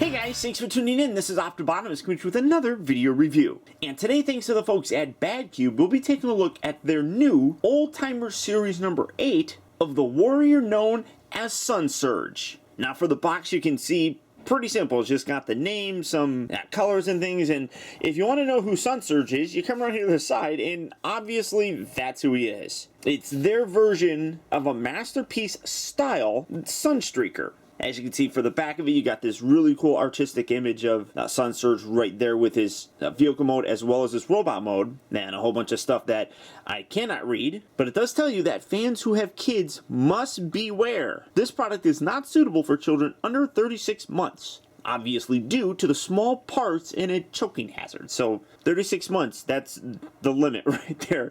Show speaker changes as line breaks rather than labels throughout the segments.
Hey guys, thanks for tuning in. This is Optibotimus coming with another video review. And today, thanks to the folks at Badcube, we'll be taking a look at their new Old-Timer Series number 8 of the warrior known as SunSurge. Now for the box you can see, pretty simple. It's just got the name, some colors and things, and if you want to know who SunSurge is, you come around here to the side, and obviously that's who he is. It's their version of a Masterpiece style Sunstreaker. As you can see for the back of it, you got this really cool artistic image of SunSurge right there with his vehicle mode as well as his robot mode, and a whole bunch of stuff that I cannot read, but it does tell you that fans who have kids must beware. This product is not suitable for children under 36 months. Obviously due to the small parts in a choking hazard. So 36 months, that's the limit right there.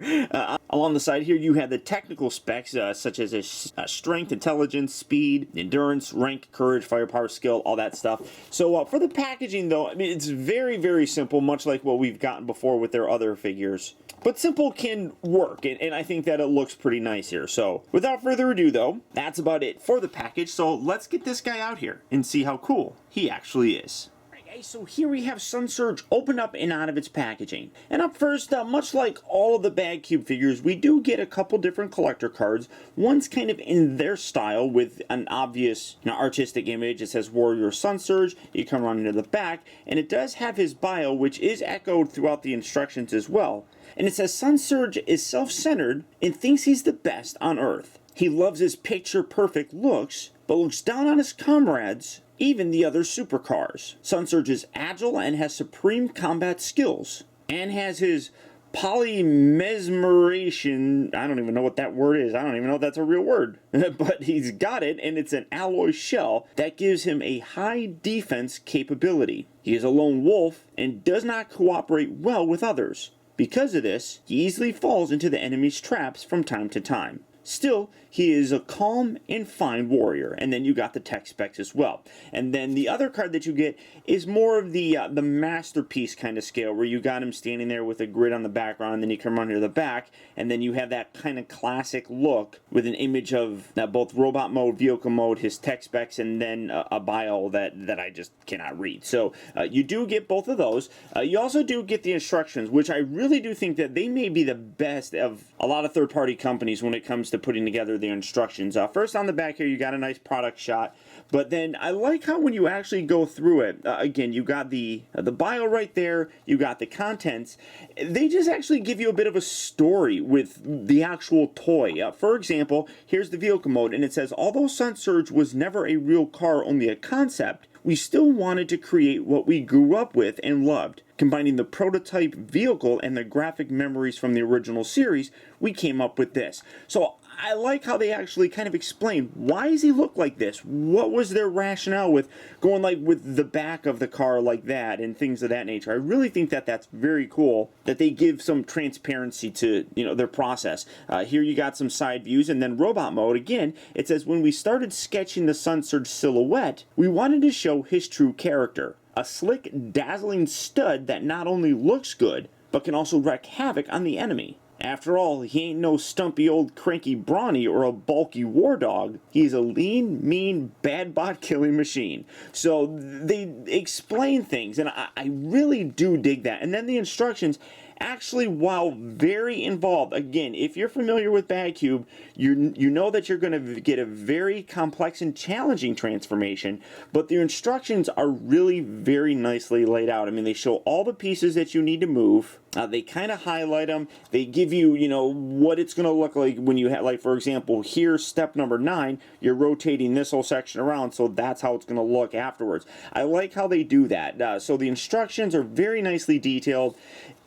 Along the side here you have the technical specs such as strength, intelligence, speed, endurance, rank, courage, firepower, skill, all that stuff. So for the packaging though, I mean, it's very, very simple, much like what we've gotten before with their other figures. But simple can work, and I think that it looks pretty nice here. So without further ado though, that's about it for the package. So let's get this guy out here and see how cool he actually is. Alright guys, so here we have SunSurge open up and out of its packaging. And up first, much like all of the Badcube figures, we do get a couple different collector cards. One's kind of in their style with an obvious artistic image. It says Warrior SunSurge. You come around into the back, and it does have his bio, which is echoed throughout the instructions as well. And it says SunSurge is self-centered and thinks he's the best on Earth. He loves his picture-perfect looks, but looks down on his comrades, even the other supercars. SunSurge is agile and has supreme combat skills, and has his polymesmeration, I don't even know what that word is, I don't even know if that's a real word, but he's got it, and it's an alloy shell that gives him a high defense capability. He is a lone wolf and does not cooperate well with others. Because of this, he easily falls into the enemy's traps from time to time. Still, he is a calm and fine warrior. And then you got the tech specs as well. And then the other card that you get is more of the Masterpiece kind of scale, where you got him standing there with a grid on the background, and then you come under the back, and then you have that kind of classic look with an image of both robot mode, vehicle mode, his tech specs, and then a bio that I just cannot read. So you do get both of those. You also do get the instructions, which I really do think that they may be the best of a lot of third-party companies when it comes to putting together the instructions. First on the back here you got a nice product shot, but then I like how when you actually go through it, again you got the bio right there, you got the contents, they just actually give you a bit of a story with the actual toy. For example, here's the vehicle mode, and it says, although SunSurge was never a real car, only a concept, we still wanted to create what we grew up with and loved. Combining the prototype vehicle and the graphic memories from the original series, we came up with this. So I like how they actually kind of explain, why does he look like this? What was their rationale with going like with the back of the car like that and things of that nature? I really think that that's very cool that they give some transparency to their process. Here you got some side views, and then robot mode. Again, it says when we started sketching the SunSurge silhouette, we wanted to show his true character. A slick, dazzling stud that not only looks good, but can also wreak havoc on the enemy. After all, he ain't no stumpy old cranky brawny or a bulky war dog. He's a lean, mean, bad bot killing machine. So they explain things, and I really do dig that. And then the instructions, actually, while very involved, again, if you're familiar with Badcube, you know that you're going to get a very complex and challenging transformation, but the instructions are really very nicely laid out. I mean, they show all the pieces that you need to move. They kind of highlight them. They give you, what it's going to look like when you have, like, for example, here, step number 9, you're rotating this whole section around, so that's how it's going to look afterwards. I like how they do that. So the instructions are very nicely detailed.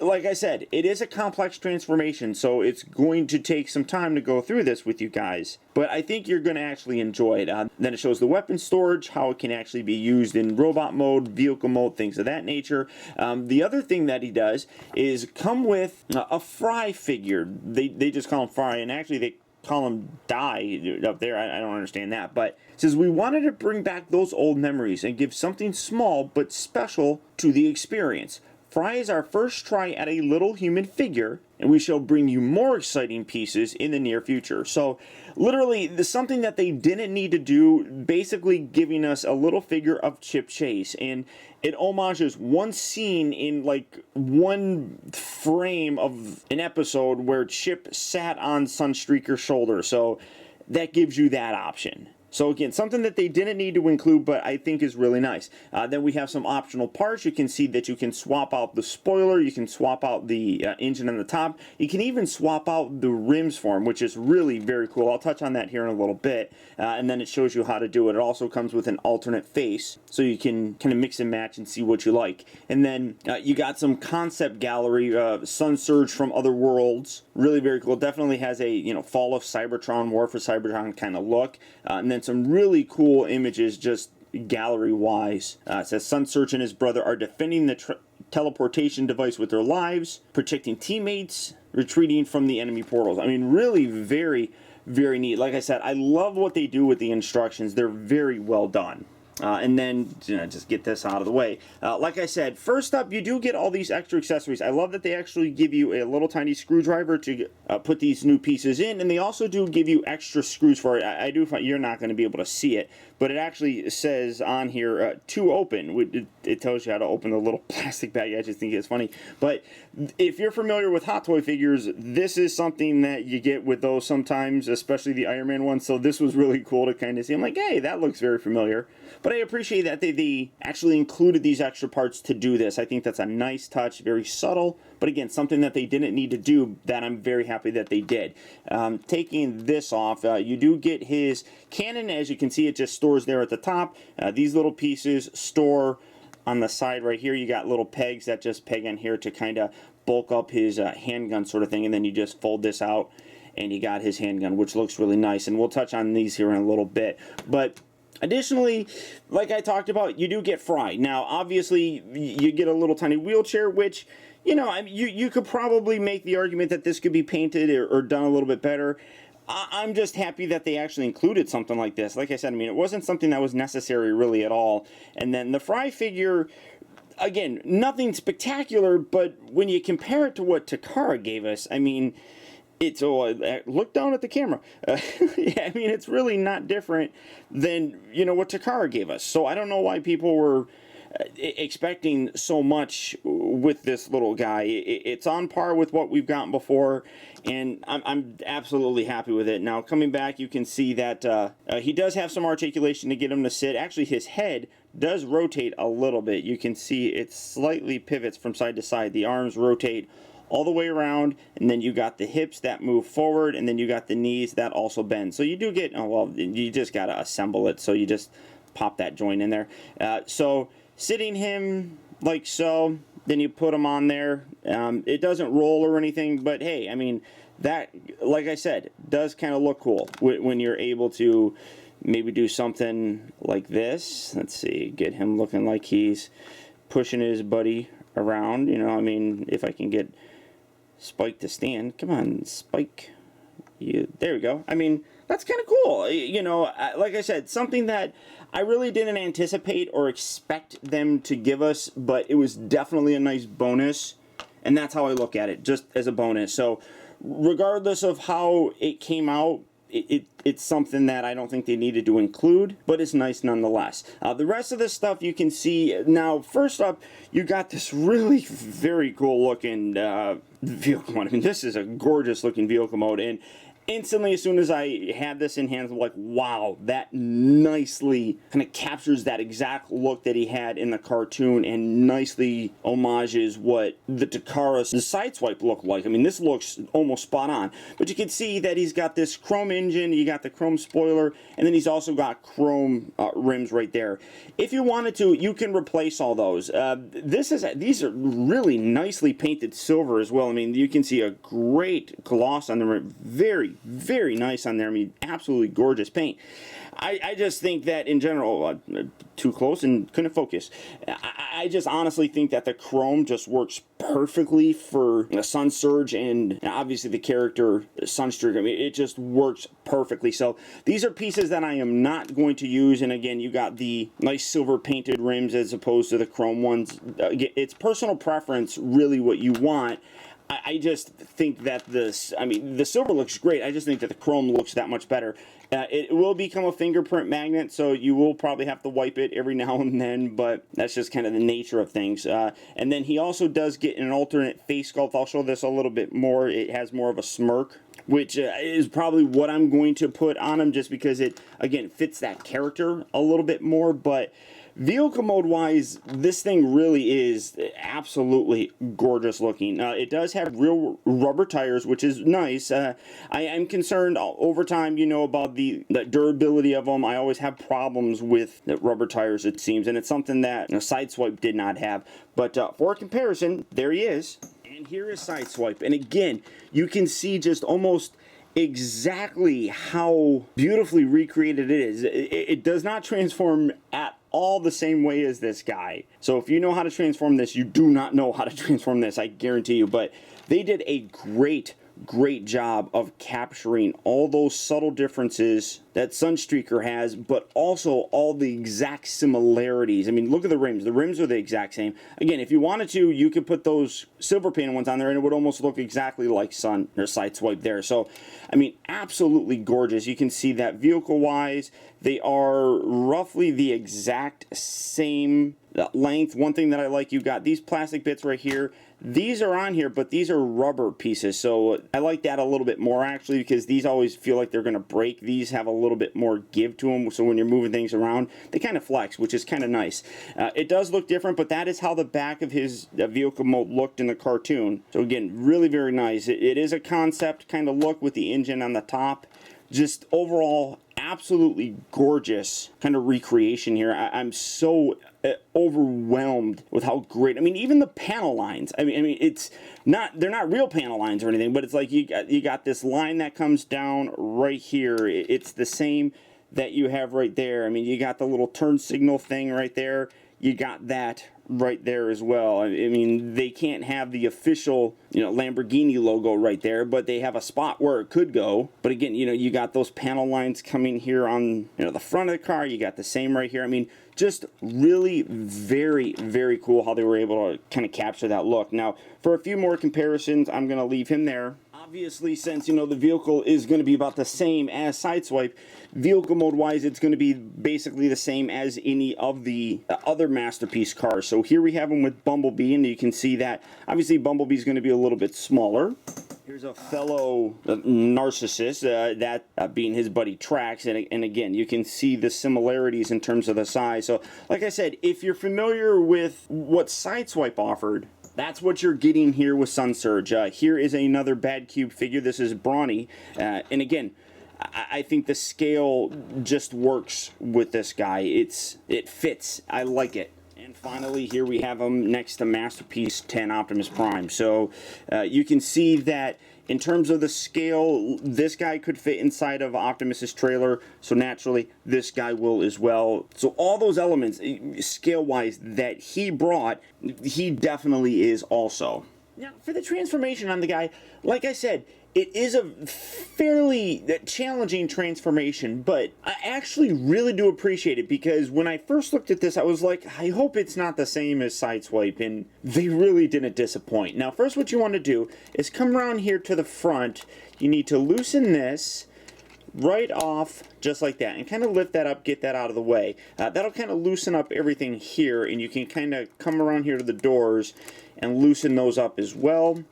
Like I said, it is a complex transformation, so it's going to take some time to go through this with you guys. But I think you're going to actually enjoy it. Then it shows the weapon storage, how it can actually be used in robot mode, vehicle mode, things of that nature. The other thing that he does is come with a Fry figure. They just call him Fry, and actually they call him Die up there. I don't understand that. But it says, we wanted to bring back those old memories and give something small but special to the experience. Fry is our first try at a little human figure, and we shall bring you more exciting pieces in the near future. So literally something that they didn't need to do, basically giving us a little figure of Chip Chase, and it homages one scene in like one frame of an episode where Chip sat on Sunstreaker's shoulder, so that gives you that option. So again, something that they didn't need to include, but I think is really nice. Then we have some optional parts. You can see that you can swap out the spoiler, you can swap out the engine on the top, you can even swap out the rims for them, which is really very cool. I'll touch on that here in a little bit, and then it shows you how to do it. It also comes with an alternate face, so you can kind of mix and match and see what you like. And then you got some concept gallery, SunSurge from Other Worlds, really very cool. Definitely has a, you know, Fall of Cybertron, War for Cybertron kind of look, and then some really cool images just gallery wise. It says SunSurge and his brother are defending the teleportation device with their lives, protecting teammates, retreating from the enemy portals. I mean, really very, very neat. Like I said, I love what they do with the instructions. They're very well done. And then, you know, just get this out of the way. Like I said, first up, you do get all these extra accessories. I love that they actually give you a little tiny screwdriver to put these new pieces in, and they also do give you extra screws for it. I do find you're not going to be able to see it, but it actually says on here, to open. It tells you how to open the little plastic bag. I just think it's funny. But if you're familiar with Hot Toy figures, this is something that you get with those sometimes, especially the Iron Man ones. So this was really cool to kind of see. I'm like, hey, that looks very familiar. But I appreciate that they actually included these extra parts to do this. I think that's a nice touch, very subtle, but again, something that they didn't need to do that I'm very happy that they did. Taking this off, you do get his cannon. As you can see, it just stores there at the top. These little pieces store on the side right here. You got little pegs that just peg on here to kind of bulk up his handgun sort of thing, and then you just fold this out and you got his handgun, which looks really nice, and we'll touch on these here in a little bit. But additionally, like I talked about, you do get Fry. Now, obviously, you get a little tiny wheelchair, which, you know, I mean, you could probably make the argument that this could be painted or done a little bit better. I'm just happy that they actually included something like this. Like I said, I mean, it wasn't something that was necessary really at all. And then the Fry figure, again, nothing spectacular, but when you compare it to what Takara gave us, I mean, it's, look down at the camera. Yeah, I mean, it's really not different than, you know, what Takara gave us. So I don't know why people were expecting so much with this little guy. It's on par with what we've gotten before, and I'm absolutely happy with it. Now, coming back, you can see that he does have some articulation to get him to sit. Actually, his head does rotate a little bit. You can see it slightly pivots from side to side. The arms rotate all the way around, and then you got the hips that move forward, and then you got the knees that also bend. So you do get, oh, well, you just got to assemble it, so you just pop that joint in there. So sitting him like so, then you put him on there. It doesn't roll or anything, but hey, I mean, that, like I said, does kind of look cool when you're able to maybe do something like this. Let's see, get him looking like he's pushing his buddy around, you know. I mean, if I can get Spike to stand. Come on, Spike. There we go. I mean, that's kind of cool. You know, like I said, something that I really didn't anticipate or expect them to give us, but it was definitely a nice bonus, and that's how I look at it, just as a bonus. So regardless of how it came out, it's something that I don't think they needed to include, but it's nice nonetheless. The rest of this stuff you can see. Now, first up, you got this really very cool looking vehicle mode. I mean, this is a gorgeous looking vehicle mode, and instantly, as soon as I had this in hand, I'm like, wow, that nicely kind of captures that exact look that he had in the cartoon and nicely homages what the Takara's Sideswipe looked like. I mean, this looks almost spot on. But you can see that he's got this chrome engine, you got the chrome spoiler, and then he's also got chrome rims right there. If you wanted to, you can replace all those. These are really nicely painted silver as well. I mean, you can see a great gloss on the rim. Very nice on there. I mean, absolutely gorgeous paint. I just think that in general, too close and couldn't focus. I just honestly think that the chrome just works perfectly for SunSurge and obviously the character Sunstreaker. I mean, it just works perfectly. So these are pieces that I am not going to use. And again, you got the nice silver painted rims as opposed to the chrome ones. It's personal preference, really, what you want. I just think that this, I mean, the silver looks great. I just think that the chrome looks that much better. It will become a fingerprint magnet, so you will probably have to wipe it every now and then, but that's just kind of the nature of things. And then he also does get an alternate face sculpt. I'll show this a little bit more. It has more of a smirk, which is probably what I'm going to put on him just because it, again, fits that character a little bit more. But vehicle mode wise, this thing really is absolutely gorgeous looking. It does have real rubber tires, which is nice. I am concerned over time, you know, about the durability of them. I always have problems with the rubber tires, it seems, and it's something that, you know, Sideswipe did not have. But for comparison, there he is. And here is Sideswipe. And again, you can see just almost exactly how beautifully recreated it is. It does not transform at all the same way as this guy. So if you know how to transform this, you do not know how to transform this, I guarantee you. But they did a great job of capturing all those subtle differences that Sunstreaker has, but also all the exact similarities. I mean, look at the rims. The rims are the exact same. Again, if you wanted to, you could put those silver painted ones on there and it would almost look exactly like Sun or Sideswipe there. So, I mean, absolutely gorgeous. You can see that vehicle-wise, they are roughly the exact same length. One thing that I like, you got these plastic bits right here. These are on here, but these are rubber pieces, so I like that a little bit more actually, because these always feel like they're going to break. These have a little bit more give to them, so when you're moving things around, they kind of flex, which is kind of nice. It does look different, but that is how the back of his vehicle mode looked in the cartoon. So again, really very nice. It is a concept kind of look with the engine on the top. Just overall, absolutely gorgeous kind of recreation here. I'm so overwhelmed with how great. I mean, even the panel lines. I mean, it's not, they're not real panel lines or anything, but it's like you got this line that comes down right here. It's the same that you have right there. I mean, you got the little turn signal thing right there. You got that right there as well. I mean, they can't have the official, you know, Lamborghini logo right there, but they have a spot where it could go. But again, you know, you got those panel lines coming here on, you know, the front of the car. You got the same right here. I mean, just really very cool how they were able to kind of capture that look. Now, for a few more comparisons, I'm going to leave him there. Obviously, since, you know, the vehicle is going to be about the same as Sideswipe, vehicle mode wise, it's going to be basically the same as any of the other Masterpiece cars. So here we have him with Bumblebee, and you can see that obviously Bumblebee is going to be a little bit smaller. Here's a fellow narcissist, that being his buddy Trax, and again, you can see the similarities in terms of the size. So, like I said, if you're familiar with what Sideswipe offered, that's what you're getting here with SunSurge. Here is another Badcube figure. This is Brawny, and again, I think the scale just works with this guy. It fits. I like it. And finally, here we have him next to Masterpiece 10 Optimus Prime. So you can see that in terms of the scale, this guy could fit inside of Optimus's trailer, so naturally this guy will as well. So all those elements, scale-wise, that he brought, he definitely is also. Now, for the transformation on the guy, like I said, it is a fairly challenging transformation, but I actually really do appreciate it, because when I first looked at this, I was like, I hope it's not the same as Sideswipe, and they really didn't disappoint. Now, first what you want to do is come around here to the front. You need to loosen this right off, just like that, and kind of lift that up, get that out of the way. That'll kind of loosen up everything here, and you can kind of come around here to the doors and loosen those up as well.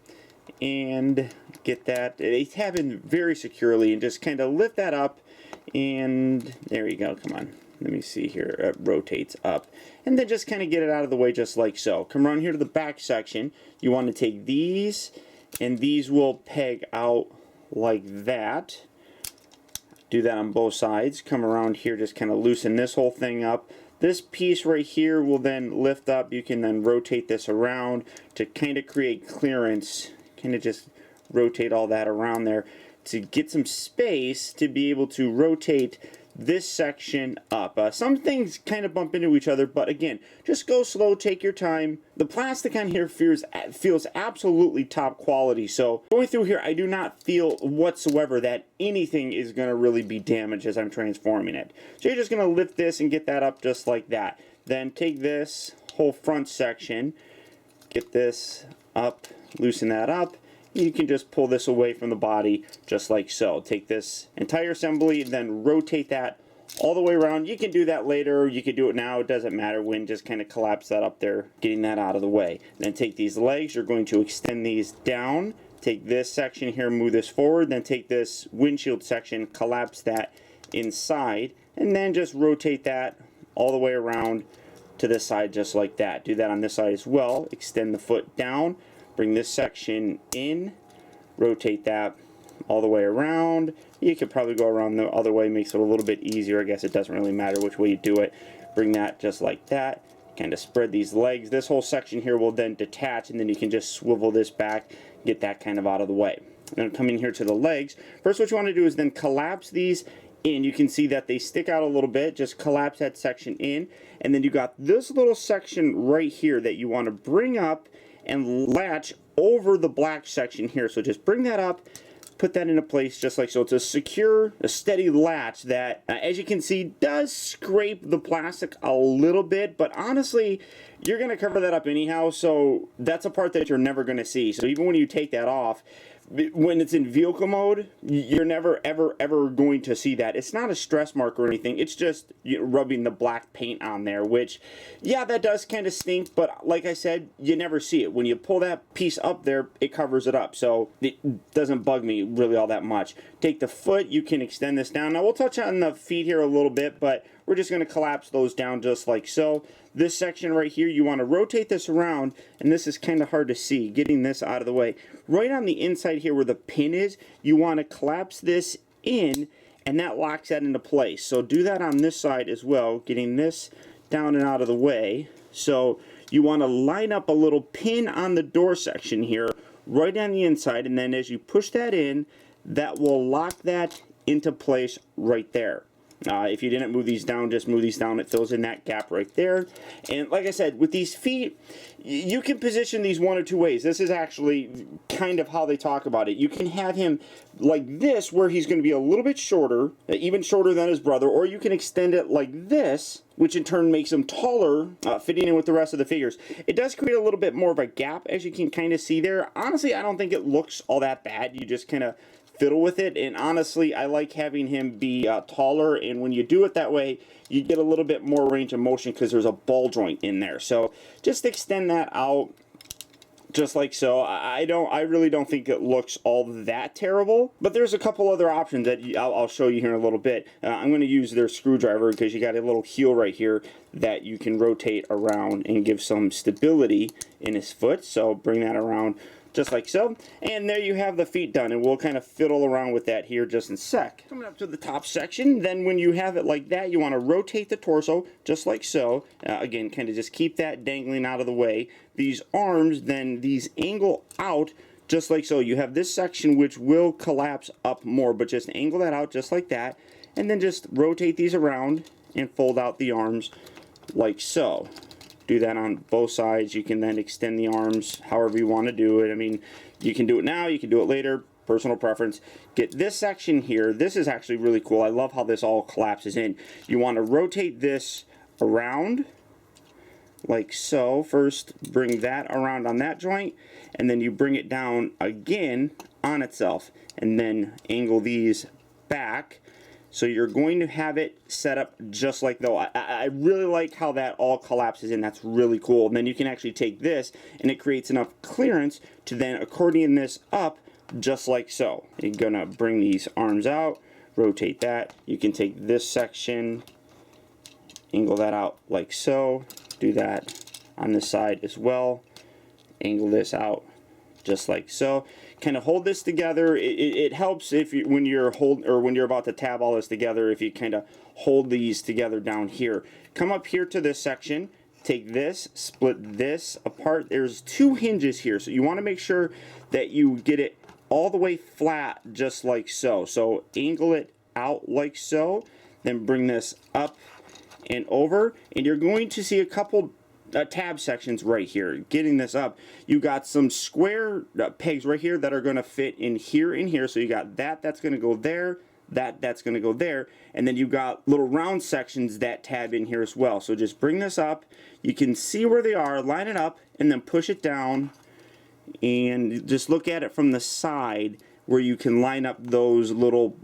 And get that, they have it very securely, and just kind of lift that up, and there you go. Come on, let me see here. It rotates up, and then just kind of get it out of the way, just like so. Come around here to the back section. You want to take these, and these will peg out like that. Do that on both sides. Come around here, just kind of loosen this whole thing up. This piece right here will then lift up. You can then rotate this around to kind of create clearance. Kind of just rotate all that around there to get some space to be able to rotate this section up. Some things kind of bump into each other, but again, just go slow, take your time. The plastic on here feels absolutely top quality, so going through here, I do not feel whatsoever that anything is going to really be damaged as I'm transforming it. So you're just going to lift this and get that up just like that. Then take this whole front section, get this up, loosen that up, you can just pull this away from the body just like so. Take this entire assembly, then rotate that all the way around. You can do that later, you can do it now, it doesn't matter when. Just kind of collapse that up there, getting that out of the way. Then take these legs, you're going to extend these down, take this section here, move this forward, then take this windshield section, collapse that inside, and then just rotate that all the way around to this side just like that. Do that on this side as well. Extend the foot down, bring this section in, rotate that all the way around. You could probably go around the other way, makes it a little bit easier. I guess it doesn't really matter which way you do it. Bring that just like that. Kind of spread these legs. This whole section here will then detach, and then you can just swivel this back, get that kind of out of the way. Then coming here to the legs, first what you want to do is then collapse these in. You can see that they stick out a little bit. Just collapse that section in, and then you got this little section right here that you want to bring up and latch over the black section here. So just bring that up, put that into place just like so. It's a secure, a steady latch that, as you can see, does scrape the plastic a little bit, but honestly, you're going to cover that up anyhow, so that's a part that you're never going to see. So even when you take that off, when it's in vehicle mode, you're never ever going to see that. It's not a stress mark or anything, it's just rubbing the black paint on there, which, yeah, that does kind of stink, but like I said, you never see it. When you pull that piece up there, it covers it up, so it doesn't bug me really all that much. Take the foot, you can extend this down. Now we'll touch on the feet here a little bit, but we're just going to collapse those down just like so. This section right here, you want to rotate this around, and this is kind of hard to see, getting this out of the way. Right on the inside here where the pin is, you want to collapse this in, and that locks that into place. So do that on this side as well, getting this down and out of the way. So you want to line up a little pin on the door section here, right on the inside, and then as you push that in, that will lock that into place right there. If you didn't move these down, just move these down. It fills in that gap right there. And like I said, with these feet, you can position these one or two ways. This is actually kind of how they talk about it. You can have him like this, where he's going to be a little bit shorter, even shorter than his brother, or you can extend it like this, which in turn makes him taller, fitting in with the rest of the figures. It does create a little bit more of a gap, as you can kind of see there. Honestly, I don't think it looks all that bad. You just kind of fiddle with it, and honestly, I like having him be taller, and when you do it that way, you get a little bit more range of motion because there's a ball joint in there. So just extend that out just like so. I really don't think it looks all that terrible, but there's a couple other options that I'll show you here in a little bit. I'm going to use their screwdriver because you got a little heel right here that you can rotate around and give some stability in his foot. So bring that around just like so, and there you have the feet done, and we'll kind of fiddle around with that here just in a sec. Coming up to the top section, then when you have it like that, you want to rotate the torso just like so. Again, kind of just keep that dangling out of the way. These arms, then these angle out just like so. You have this section which will collapse up more, but just angle that out just like that, and then just rotate these around and fold out the arms like so. Do that on both sides. You can then extend the arms however you want to do it. I mean, you can do it now, you can do it later, personal preference. Get this section here. This is actually really cool. I love how this all collapses in. You want to rotate this around like so. First, bring that around on that joint, and then you bring it down again on itself, and then angle these back. So you're going to have it set up just like though. I really like how that all collapses in. That's really cool. And then you can actually take this, and it creates enough clearance to then accordion this up just like so. You're going to bring these arms out, rotate that. You can take this section, angle that out like so. Do that on this side as well. Angle this out just like so. Kind of hold this together. It helps if you, when you're about to tab all this together, if you kind of hold these together down here. Come up here to this section, take this, split this apart. There's two hinges here, so you want to make sure that you get it all the way flat just like so. So angle it out like so, then bring this up and over, and you're going to see a couple tab sections right here. Getting this up, you got some square pegs right here that are going to fit in here, so you got that's going to go there, that's going to go there, and then you got little round sections that tab in here as well. So just bring this up, you can see where they are, line it up, and then push it down, and just look at it from the side where you can line up those little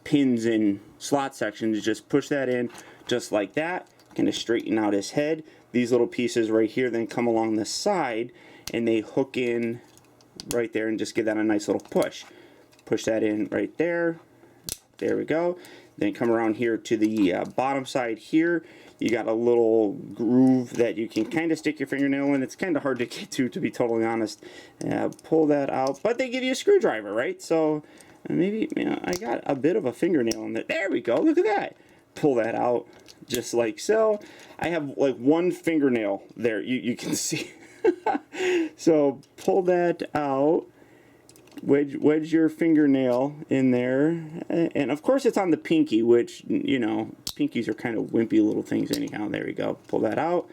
pins and slot sections. Just push that in just like that, kind of straighten out his head. These little pieces right here then come along the side and they hook in right there, and just give that a nice little push. Push that in right there. There we go. Then come around here to the bottom side here. You got a little groove that you can kind of stick your fingernail in. It's kind of hard to get to be totally honest. Pull that out, but they give you a screwdriver, right? So maybe, you know, I got a bit of a fingernail in there. There we go. Look at that. Pull that out just like so. I have like one fingernail there. You can see. So pull that out. Wedge your fingernail in there, and of course it's on the pinky, which, you know, pinkies are kind of wimpy little things anyhow. There we go. Pull that out,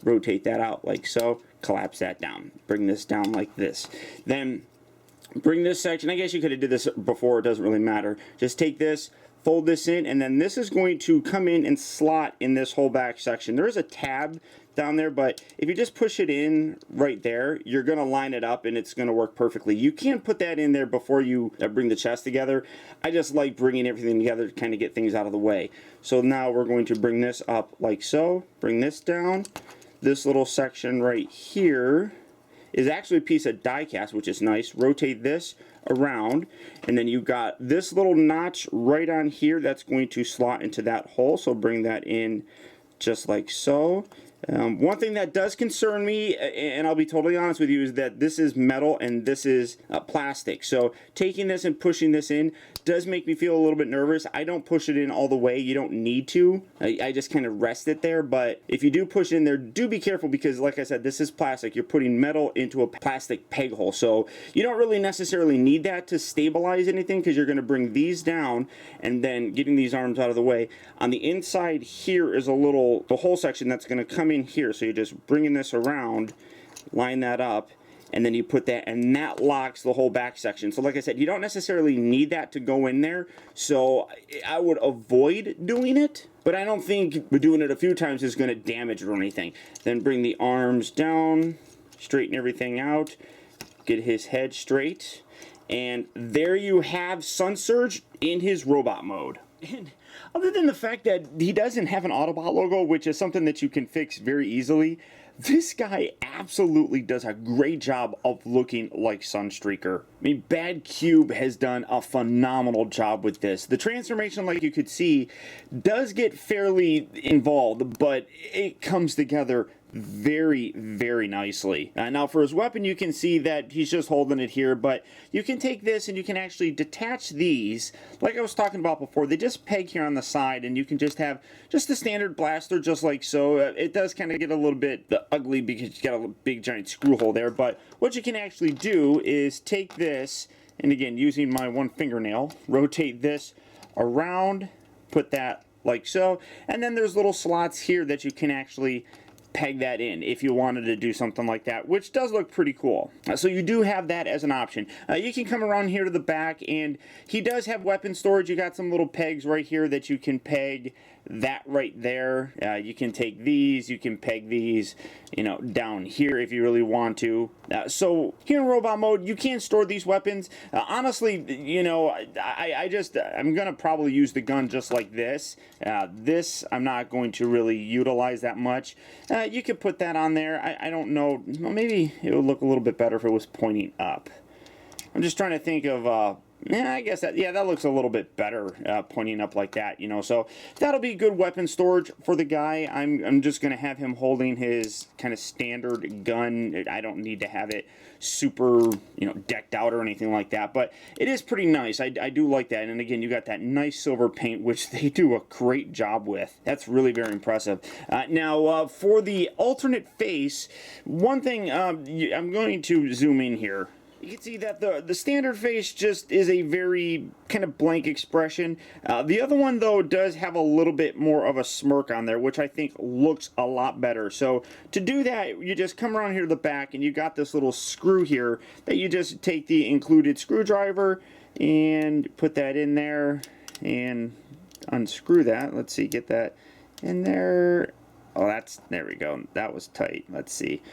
rotate that out like so, collapse that down, bring this down like this. Then bring this section, I guess you could have did this before, it doesn't really matter. Just take this, fold this in, and then this is going to come in and slot in this whole back section. There is a tab down there, but if you just push it in right there, you're going to line it up and it's going to work perfectly. You can put that in there before you bring the chest together. I just like bringing everything together to kind of get things out of the way. So now we're going to bring this up like so, bring this down. This little section right here is actually a piece of die cast, which is nice. Rotate this around, and then you've got this little notch right on here that's going to slot into that hole, so bring that in just like so. One thing that does concern me, and I'll be totally honest with you, is that this is metal and this is plastic. So taking this and pushing this in does make me feel a little bit nervous. I don't push it in all the way. You don't need to. I just kind of rest it there. But if you do push it in there, do be careful, because like I said, this is plastic. You're putting metal into a plastic peg hole. So you don't really necessarily need that to stabilize anything, because you're going to bring these down and then getting these arms out of the way. On the inside here is the whole section that's going to come in here. So you're just bringing this around, line that up, and then you put that, and that locks the whole back section. So like I said, you don't necessarily need that to go in there, so I would avoid doing it, but I don't think doing it a few times is going to damage it or anything. Then bring the arms down, straighten everything out, get his head straight, and there you have SunSurge in his robot mode. And other than the fact that he doesn't have an Autobot logo, which is something that you can fix very easily, this guy absolutely does a great job of looking like Sunstreaker. I mean, Badcube has done a phenomenal job with this. The transformation, like you could see, does get fairly involved, but it comes together very, very nicely. Now for his weapon, you can see that he's just holding it here, but you can take this and you can actually detach these, like I was talking about before. They just peg here on the side, and you can just have just the standard blaster, just like so. It does kind of get a little bit ugly because you got a big giant screw hole there, but what you can actually do is take this, and again, using my one fingernail, rotate this around, put that like so, and then there's little slots here that you can actually peg that in if you wanted to do something like that, which does look pretty cool. So you do have that as an option. You can come around here to the back, and he does have weapon storage. You got some little pegs right here that you can peg that right there. You can take these, you can peg these, you know, down here if you really want to. So here in robot mode, you can store these weapons. Honestly, you know, I'm gonna probably use the gun just like this. This I'm not going to really utilize that much. You could put that on there. I don't know, maybe it would look a little bit better if it was pointing up. I'm just trying to think of yeah, I guess that, yeah, that looks a little bit better pointing up like that, you know. So that'll be good weapon storage for the guy. I'm just going to have him holding his kind of standard gun. I don't need to have it super, you know, decked out or anything like that, but it is pretty nice. I do like that. And again, you got that nice silver paint, which they do a great job with. That's really very impressive. Now, for the alternate face, one thing, I'm going to zoom in here. You can see that the standard face just is a very kind of blank expression. The other one, though, does have a little bit more of a smirk on there, which I think looks a lot better. So to do that, you just come around here to the back, and you got this little screw here that you just take the included screwdriver and put that in there and unscrew that. Let's see, get that in there. Oh, there we go. That was tight. Let's see.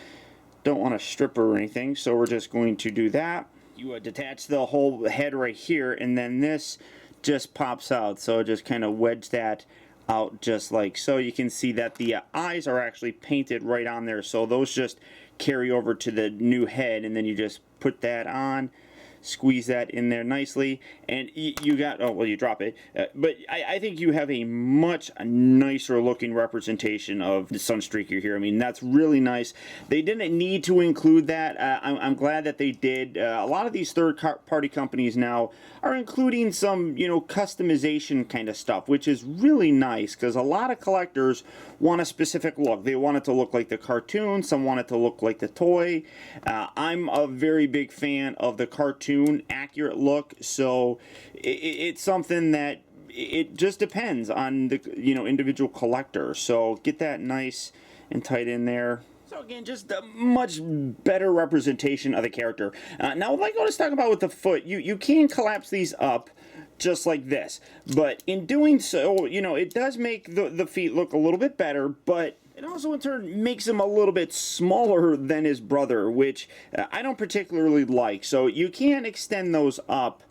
don't want to strip her or anything, so we're just going to do that. You detach the whole head right here, and then this just pops out, so just kind of wedge that out just like so. You can see that the eyes are actually painted right on there, so those just carry over to the new head, and then you just put that on, squeeze that in there nicely, and you got, oh well, you drop it, but I think you have a much nicer looking representation of the Sunstreaker here. I mean, that's really nice. They didn't need to include that. I'm glad that they did. A lot of these third-party companies now are including some, you know, customization kind of stuff, which is really nice, because a lot of collectors want a specific look. They want it to look like the cartoon, some want it to look like the toy. I'm a very big fan of the cartoon accurate look, so it's something that it just depends on the, you know, individual collector. So get that nice and tight in there. So again, just a much better representation of the character. Now, like I was talking about with the foot, you can collapse these up just like this, but in doing so, you know, it does make the feet look a little bit better, but it also in turn makes him a little bit smaller than his brother, which I don't particularly like. So you can extend those up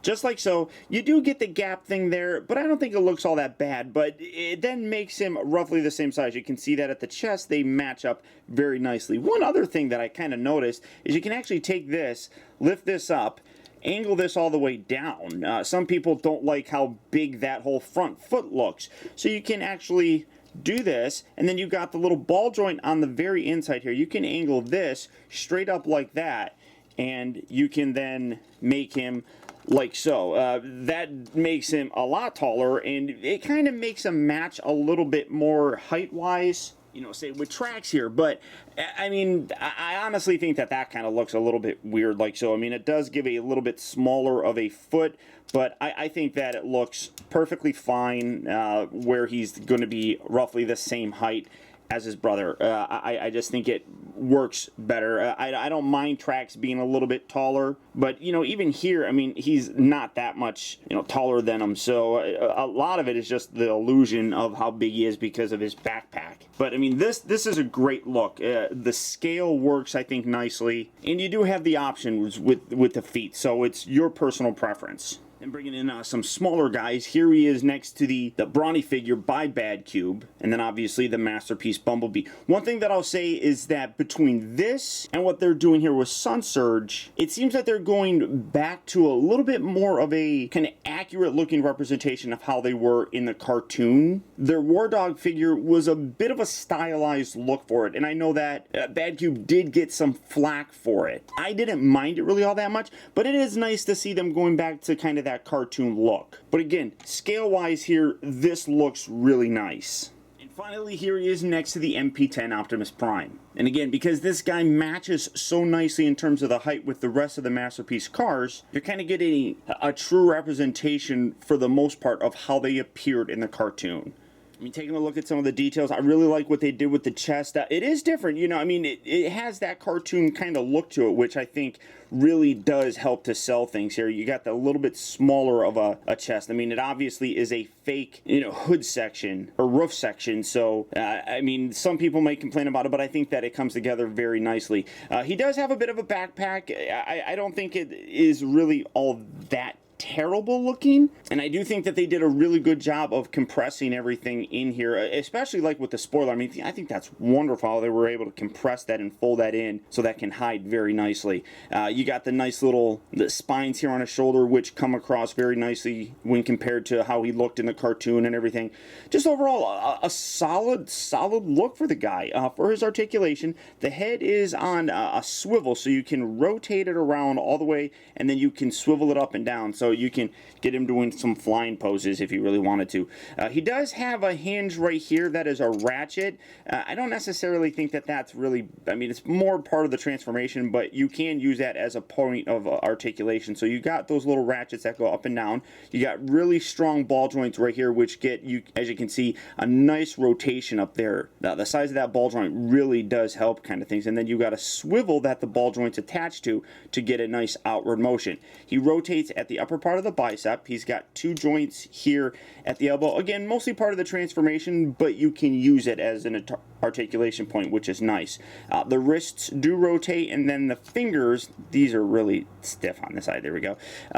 just like so. You do get the gap thing there, but I don't think it looks all that bad, but it then makes him roughly the same size. You can see that at the chest, they match up very nicely. One other thing that I kind of noticed is you can actually take this, lift this up, angle this all the way down. Some people don't like how big that whole front foot looks, so you can actually do this, and then you got the little ball joint on the very inside here. You can angle this straight up like that, and you can then make him like so. That makes him a lot taller, and it kind of makes him match a little bit more height-wise, you know, say with tracks here. But I mean, I honestly think that that kind of looks a little bit weird like so. I mean, it does give a little bit smaller of a foot, but I think that it looks perfectly fine where he's going to be roughly the same height as his brother. I just think it works better. I don't mind Trax being a little bit taller, but you know, even here, I mean, he's not that much, you know, taller than him, so a lot of it is just the illusion of how big he is because of his backpack. But I mean, this is a great look. The scale works, I think, nicely, and you do have the options with the feet, so it's your personal preference. And bringing in some smaller guys, here he is next to the brawny figure by Badcube, and then obviously the Masterpiece Bumblebee. One thing that I'll say is that between this and what they're doing here with SunSurge, it seems that they're going back to a little bit more of a kind of accurate looking representation of how they were in the cartoon. Their War Dog figure was a bit of a stylized look for it, and I know that Badcube did get some flack for it. I didn't mind it really all that much, but it is nice to see them going back to kind of that cartoon look. But again, scale wise here, this looks really nice. And finally, here he is next to the MP10 Optimus Prime. And again, because this guy matches so nicely in terms of the height with the rest of the Masterpiece cars, you're kind of getting a true representation for the most part of how they appeared in the cartoon. I mean, taking a look at some of the details, I really like what they did with the chest. It is different, you know, I mean, it has that cartoon kind of look to it, which I think really does help to sell things here. You got the little bit smaller of a chest. I mean, it obviously is a fake, you know, hood section or roof section, so, I mean, some people may complain about it, but I think that it comes together very nicely. He does have a bit of a backpack. I don't think it is really all that terrible looking, and I do think that they did a really good job of compressing everything in here, especially like with the spoiler. I mean, I think that's wonderful how they were able to compress that and fold that in so that can hide very nicely. You got the nice little spines here on his shoulder, which come across very nicely when compared to how he looked in the cartoon and everything. Just overall, a solid look for the guy. For his articulation, the head is on a swivel, so you can rotate it around all the way, and then you can swivel it up and down. So you can get him doing some flying poses if you really wanted to. He does have a hinge right here that is a ratchet. I don't necessarily think that that's really, I mean, it's more part of the transformation, but you can use that as a point of articulation. So you got those little ratchets that go up and down. You got really strong ball joints right here, which get you, as you can see, a nice rotation up there. The size of that ball joint really does help kind of things. And then you got a swivel that the ball joint's attached to get a nice outward motion. He rotates at the upper part of the bicep. He's got two joints here at the elbow. Again, mostly part of the transformation, but you can use it as an articulation point, which is nice. The wrists do rotate, and then the fingers, these are really stiff on this side. There we go.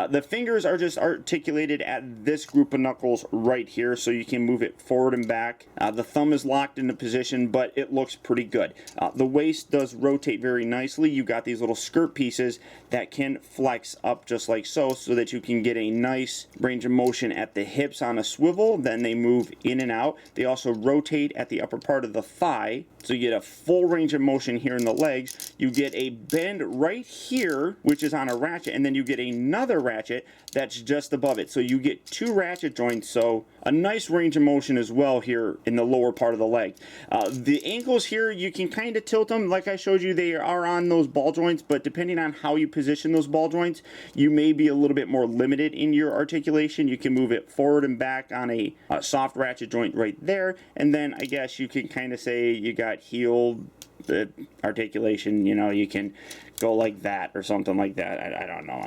The fingers are just articulated at this group of knuckles right here, so you can move it forward and back. The thumb is locked into position, but it looks pretty good. The waist does rotate very nicely. You got these little skirt pieces that can flex up just like so that you can get a nice range of motion at the hips on a swivel. Then they move in and out. They also rotate at the upper part of the thigh, so you get a full range of motion here in the legs. You get a bend right here, which is on a ratchet, and then you get another ratchet that's just above it. So you get two ratchet joints, so a nice range of motion as well here in the lower part of the leg. The ankles here, you can kind of tilt them. Like I showed you, they are on those ball joints, but depending on how you position those ball joints, you may be a little bit more limited in your articulation. You can move it forward and back on a soft ratchet joint right there, and then I guess you can kind of say you got heel articulation, you know, you can go like that or something like that. I don't know.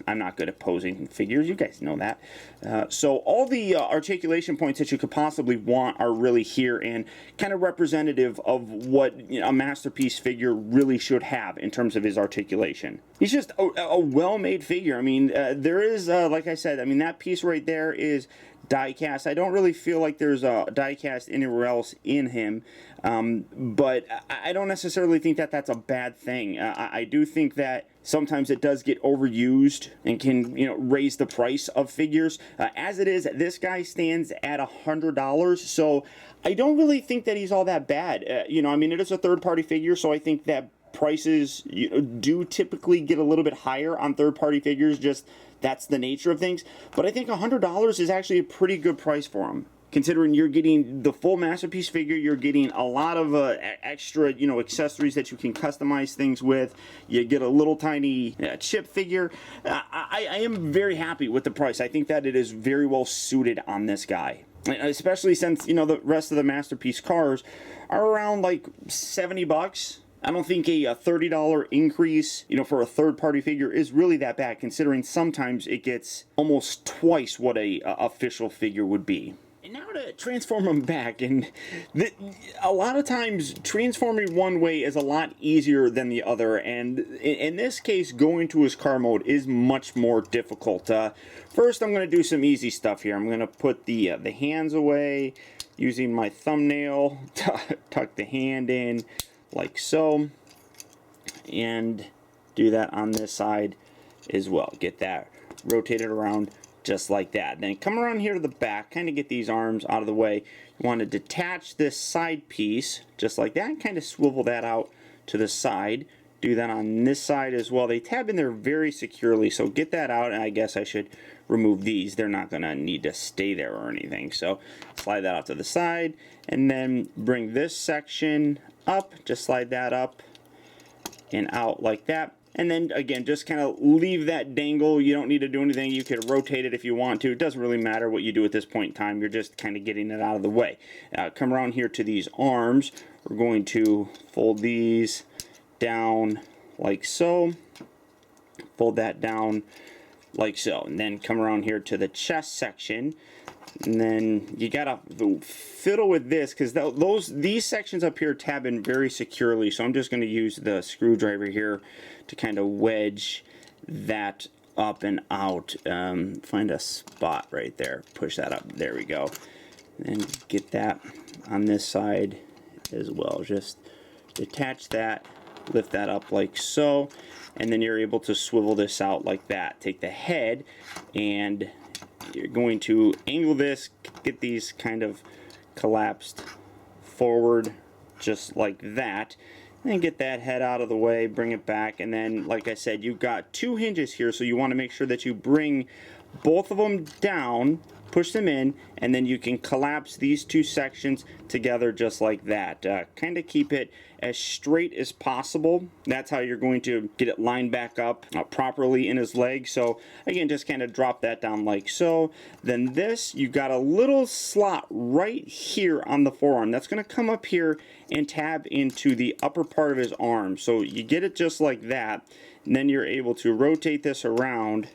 I'm not good at posing figures. You guys know that. So all the articulation points that you could possibly want are really here, and kind of representative of what, you know, a masterpiece figure really should have in terms of his articulation. He's just a well-made figure. I mean, there is, like I said, I mean, that piece right there is die cast. I don't really feel like there's a die cast anywhere else in him, but I don't necessarily think that that's a bad thing. I do think that sometimes it does get overused and can, you know, raise the price of figures. As it is, this guy stands at $100, so I don't really think that he's all that bad. You know, I mean, it is a third-party figure, so I think that prices, you know, do typically get a little bit higher on third-party figures. Just that's the nature of things. But I think $100 is actually a pretty good price for him, considering you're getting the full masterpiece figure. You're getting a lot of extra, you know, accessories that you can customize things with. You get a little tiny chip figure. I am very happy with the price. I think that it is very well suited on this guy, especially since, you know, the rest of the masterpiece cars are around like 70 bucks. I don't think a $30 increase, you know, for a third-party figure is really that bad, considering sometimes it gets almost twice what a official figure would be. And now to transform them back, and a lot of times transforming one way is a lot easier than the other, and in this case, going to his car mode is much more difficult. First, I'm going to do some easy stuff here. I'm going to put the hands away using my thumbnail, tuck the hand in like so, and do that on this side as well. Get that rotated around just like that. Then come around here to the back, kind of get these arms out of the way. You want to detach this side piece just like that, and kind of swivel that out to the side. Do that on this side as well. They tab in there very securely, so get that out, and I guess I should remove these. They're not going to need to stay there or anything, so slide that out to the side, and then bring this section up, just slide that up and out like that, and then again just kind of leave that dangle. You don't need to do anything. You could rotate it if you want to. It doesn't really matter what you do at this point in time. You're just kind of getting it out of the way. Come around here to these arms. We're going to fold these down like so, fold that down like so, and then come around here to the chest section. And then you gotta fiddle with this, because these sections up here tab in very securely. So I'm just going to use the screwdriver here to kind of wedge that up and out. Find a spot right there. Push that up. There we go. And get that on this side as well. Just detach that, lift that up like so, and then you're able to swivel this out like that. Take the head and you're going to angle this, get these kind of collapsed forward just like that, and get that head out of the way, bring it back, and then like I said, you've got two hinges here, so you want to make sure that you bring both of them down, push them in, and then you can collapse these two sections together just like that. Kind of keep it as straight as possible. That's how you're going to get it lined back up properly in his leg. So again, just kind of drop that down like so. Then this, you got a little slot right here on the forearm. That's going to come up here and tab into the upper part of his arm. So you get it just like that, and then you're able to rotate this around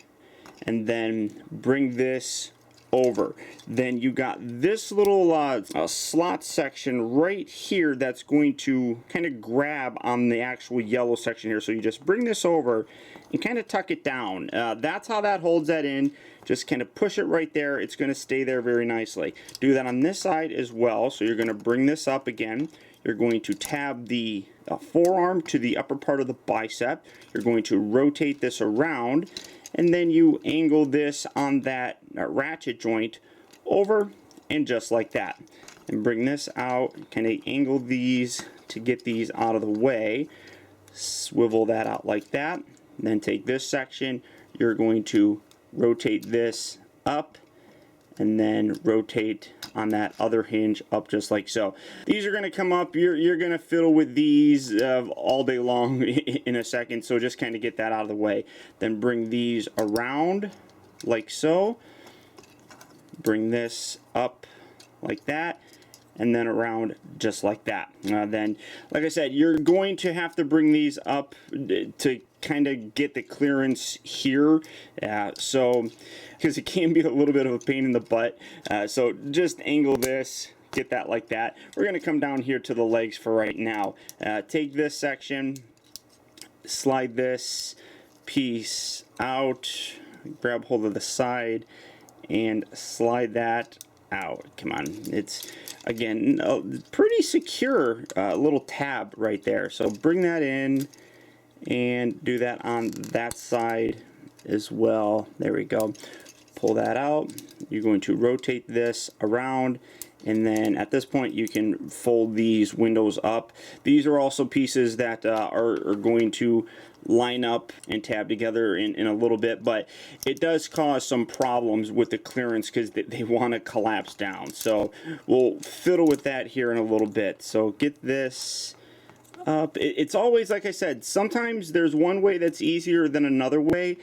and then bring this over. Then you got this little slot section right here that's going to kind of grab on the actual yellow section here. So you just bring this over and kind of tuck it down. That's how that holds that in. Just kind of push it right there. It's going to stay there very nicely. Do that on this side as well. So you're going to bring this up again. You're going to tab the forearm to the upper part of the bicep. You're going to rotate this around, and then you angle this on that ratchet joint over, and just like that. And bring this out, kind of angle these to get these out of the way. Swivel that out like that. And then take this section, you're going to rotate this up, and then rotate on that other hinge up just like so. These are going to come up. You're going to fiddle with these all day long in a second, so just kind of get that out of the way. Then bring these around like so. Bring this up like that, and then around just like that. Then, like I said, you're going to have to bring these up to kind of get the clearance here, so because it can be a little bit of a pain in the butt. So just angle this, get that like that. We're going to come down here to the legs for right now. Take this section, slide this piece out, grab hold of the side, and slide that out. Come on, it's again a pretty secure little tab right there. So bring that in and do that on that side as well. There we go. Pull that out. You're going to rotate this around, and then at this point you can fold these windows up. These are also pieces that are going to line up and tab together in a little bit, but it does cause some problems with the clearance because they want to collapse down. So we'll fiddle with that here in a little bit. So get this up. It's always, like I said, sometimes there's one way that's easier than another way,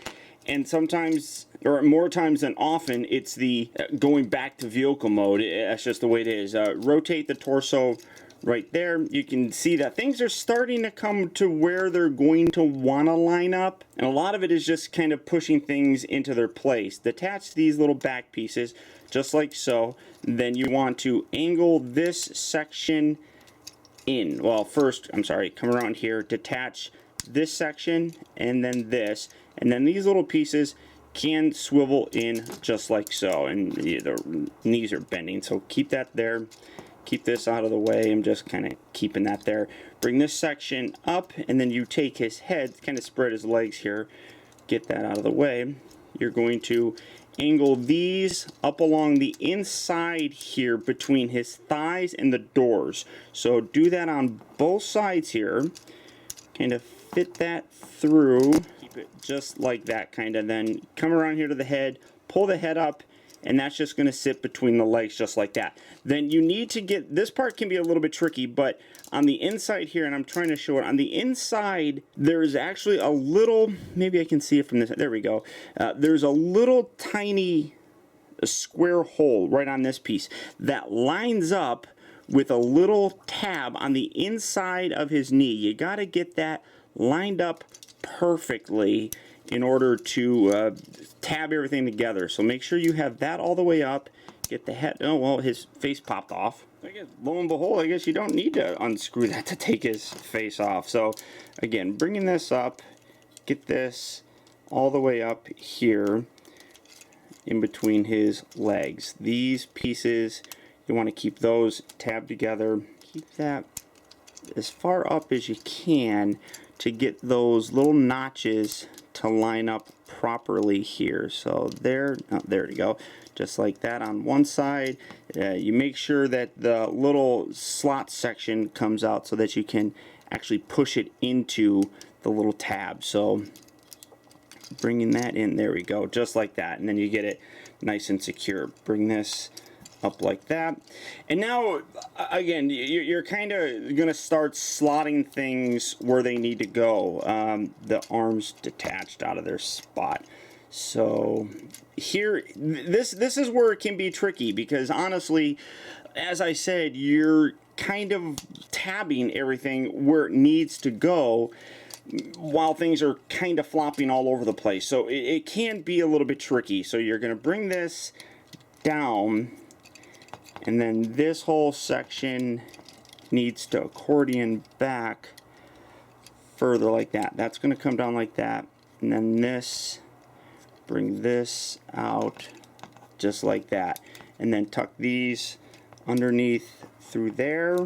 and sometimes, or more times than often, it's the going back to vehicle mode. That's just the way it is. Rotate the torso right there. You can see that things are starting to come to where they're going to want to line up, and a lot of it is just kind of pushing things into their place. Detach these little back pieces just like so. Then you want to angle this section in. Well, first, I'm sorry, come around here, detach this section, and then this, and then these little pieces can swivel in just like so, and the knees are bending, so keep that there. Keep this out of the way. I'm just kind of keeping that there. Bring this section up, and then you take his head, kind of spread his legs here, get that out of the way. You're going to angle these up along the inside here between his thighs and the doors. So do that on both sides here. Kind of fit that through. Keep it just like that, kind of. Then come around here to the head, pull the head up, and that's just going to sit between the legs just like that. Then you need to get, this part can be a little bit tricky, but on the inside here, and I'm trying to show it, on the inside, there's actually a little, maybe I can see it from this, there we go. There's a little tiny square hole right on this piece that lines up with a little tab on the inside of his knee. You got to get that lined up perfectly in order to tab everything together. So make sure you have that all the way up. Get the head, oh well, his face popped off. I guess, lo and behold, I guess you don't need to unscrew that to take his face off. So again, bringing this up, get this all the way up here in between his legs. These pieces, you want to keep those tabbed together. Keep that as far up as you can to get those little notches to line up properly here. So there, oh, there you go, just like that on one side. You make sure that the little slot section comes out so that you can actually push it into the little tab. So bringing that in, there we go, just like that, and then you get it nice and secure. Bring this up like that, and now again you're kind of gonna start slotting things where they need to go. The arms detached out of their spot. So here, this is where it can be tricky, because honestly, as I said, you're kind of tabbing everything where it needs to go while things are kind of flopping all over the place. So it can be a little bit tricky. So you're gonna bring this down, and then this whole section needs to accordion back further like that. That's going to come down like that, and then this, bring this out just like that, and then tuck these underneath through there.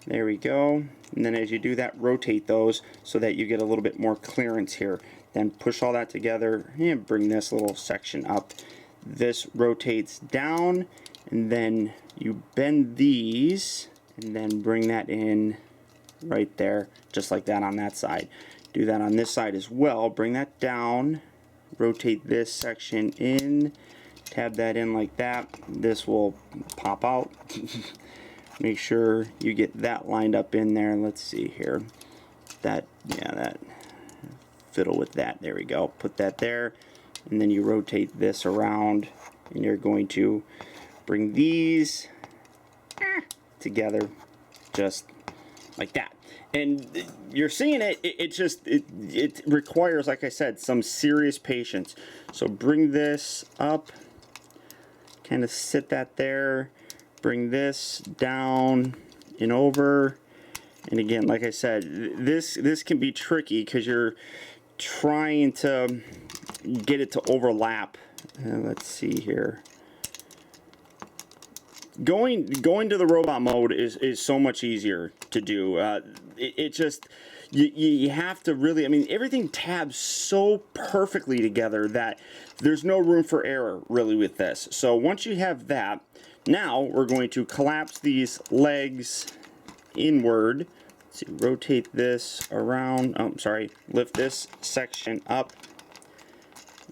There we go. And then as you do that, rotate those so that you get a little bit more clearance here. Then push all that together and bring this little section up. This rotates down, and then you bend these and then bring that in right there, just like that on that side. Do that on this side as well. Bring that down, rotate this section in, tab that in like that. This will pop out. Make sure you get that lined up in there. Let's see here. That, yeah, that, fiddle with that. There we go. Put that there, and then you rotate this around, and you're going to bring these together just like that. And you're seeing it, it requires, like I said, some serious patience. So bring this up, kind of sit that there, bring this down and over. And again, like I said, this can be tricky because you're trying to get it to overlap. Let's see here. Going to the robot mode is so much easier to do. It just, you have to really, I mean, everything tabs so perfectly together that there's no room for error really with this. So once you have that, now we're going to collapse these legs inward. Let's see, rotate this around. Oh, sorry, lift this section up,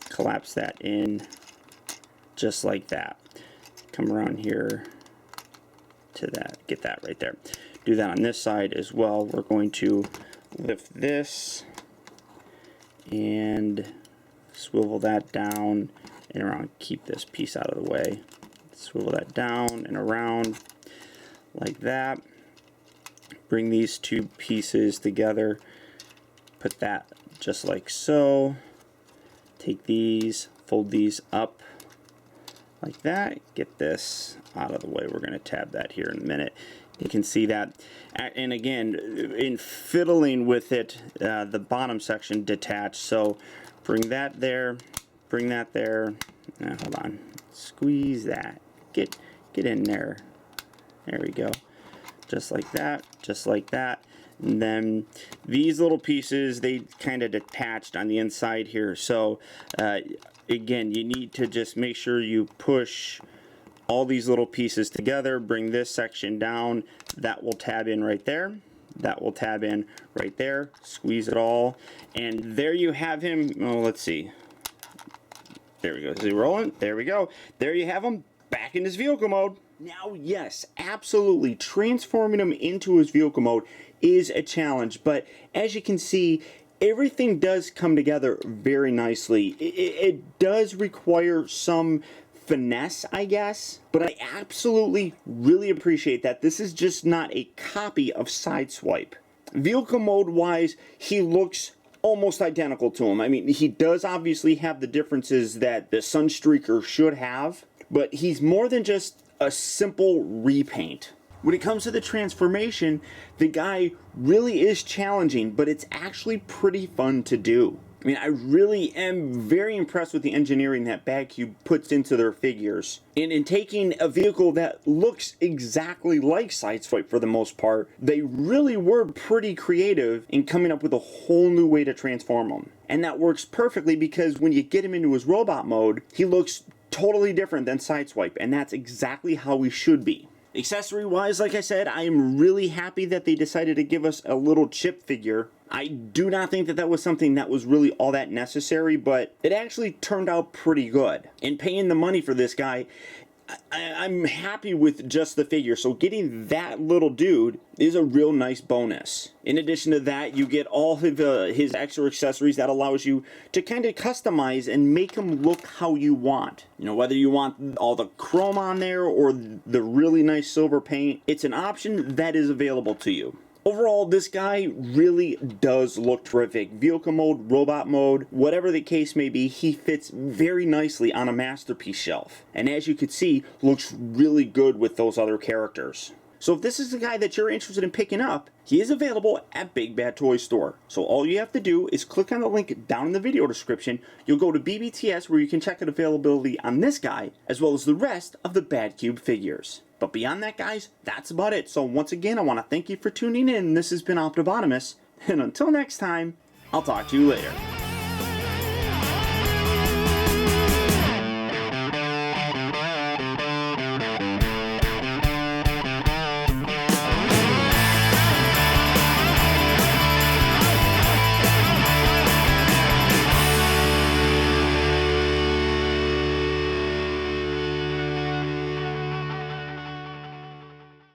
collapse that in just like that. Come around here to that, get that right there. Do that on this side as well. We're going to lift this and swivel that down and around. Keep this piece out of the way. Swivel that down and around like that. Bring these two pieces together. Put that just like so. Take these, fold these up like that. Get this out of the way. We're going to tab that here in a minute. You can see that. And again, in fiddling with it, the bottom section detached. So bring that there, bring that there. Hold on. Squeeze that. Get in there. There we go. Just like that, just like that. And then these little pieces, they kind of detached on the inside here. So again, you need to just make sure you push all these little pieces together. Bring this section down. That will tab in right there. That will tab in right there. Squeeze it all. And there you have him. Oh, let's see. There we go. Is he rolling? There we go. There you have him back in his vehicle mode. Now, yes, absolutely, transforming him into his vehicle mode is a challenge, but as you can see, everything does come together very nicely. It does require some finesse, I guess, but I absolutely really appreciate that this is just not a copy of Sideswipe. Vehicle mode wise, he looks almost identical to him. I mean, he does obviously have the differences that the Sunstreaker should have, but he's more than just a simple repaint. When it comes to the transformation, the guy really is challenging, but it's actually pretty fun to do. I mean, I really am very impressed with the engineering that Badcube puts into their figures. And in taking a vehicle that looks exactly like Sideswipe for the most part, they really were pretty creative in coming up with a whole new way to transform him. And that works perfectly because when you get him into his robot mode, he looks totally different than Sideswipe, and that's exactly how we should be. Accessory wise, like I said, I am really happy that they decided to give us a little chip figure. I do not think that that was something that was really all that necessary, but it actually turned out pretty good. In paying the money for this guy, I'm happy with just the figure, so getting that little dude is a real nice bonus. In addition to that, you get all of his extra accessories that allows you to kind of customize and make him look how you want. You know, whether you want all the chrome on there or the really nice silver paint, it's an option that is available to you. Overall, this guy really does look terrific. Vehicle mode, robot mode, whatever the case may be, he fits very nicely on a masterpiece shelf. And as you can see, looks really good with those other characters. So if this is the guy that you're interested in picking up, he is available at Big Bad Toy Store. So all you have to do is click on the link down in the video description. You'll go to BBTS where you can check out availability on this guy, as well as the rest of the Badcube figures. But beyond that, guys, that's about it. So once again, I want to thank you for tuning in. This has been Optibotimus, and until next time, I'll talk to you later.